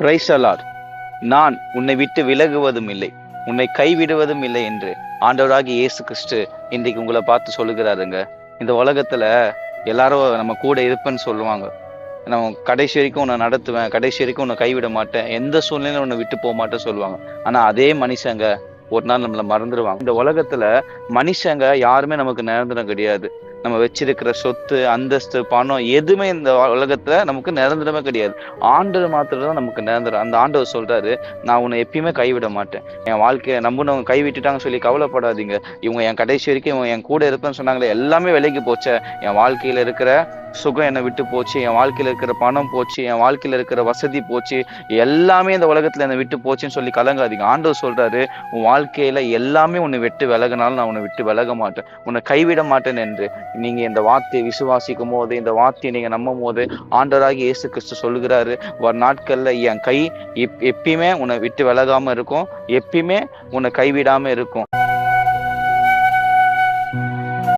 Praise the Lord. நான் உன்னை விட்டு விலகுவதும் இல்லை, உன்னை கைவிடுவதும் இல்லை என்று ஆண்டவராகிய இயேசு கிறிஸ்து இன்றைக்கு உங்களை பார்த்து சொல்லுகிறாருங்க. இந்த உலகத்துல எல்லாரும் நம்ம கூட இருப்பேன்னு சொல்லுவாங்க. நான் கடைசி வரைக்கும் உன்னை நடத்துவேன், கடைசி வரைக்கும் உன்னை கைவிட மாட்டேன், எந்த சூழ்நிலையும் உன்னை விட்டு போக மாட்டேன்னு சொல்லுவாங்க. ஆனா அதே மனுஷங்க ஒரு நாள் நம்மளை மறந்துடுவாங்க. இந்த உலகத்துல மனுஷங்க யாருமே நமக்கு நிரந்தரம் கிடையாது. நம்ம வச்சிருக்கிற சொத்து, அந்தஸ்து, பணம் எதுவுமே இந்த உலகத்துல நமக்கு நிரந்தரமே கிடையாது. ஆண்டவர் மாத்திரம் தான் நமக்கு நிரந்தரம். அந்த ஆண்டவர் சொல்றாரு, நான் உன்னை எப்பயுமே கைவிட மாட்டேன். என் வாழ்க்கையை நம்பினவங்க கைவிட்டுட்டாங்கன்னு சொல்லி கவலைப்படாதீங்க. இவங்க என் கடைசி வரைக்கும் இவங்க என் கூட இருப்பேன்னு சொன்னாங்களே, எல்லாமே விலைக்கு போச்ச. என் வாழ்க்கையில இருக்கிற சுகம் என்னை விட்டு போச்சு, என் வாழ்க்கையில இருக்கிற பணம் போச்சு, என் வாழ்க்கையில இருக்கிற வசதி போச்சு, எல்லாமே இந்த உலகத்துல என்னை விட்டு போச்சுன்னு சொல்லி கலங்காதீங்க. ஆண்டவர் சொல்றாரு, உன் வாழ்க்கையில எல்லாமே உன்னை விட்டு விலகினாலும் நான் உன்னை விட்டு விலக மாட்டேன், உன்னை கைவிட மாட்டேன் என்று நீங்க இந்த வார்த்தையை விசுவாசிக்கும் போது, இந்த வார்த்தையை நீங்க நம்பும் போது ஆண்டவராகிய இயேசு கிறிஸ்து சொல்லுகிறாரு, ஒரு நாட்கள்ல என் கை எப்பயுமே உன்னை விட்டு விலகாம இருக்கும், எப்பயுமே உன்னை கைவிடாம இருக்கும்.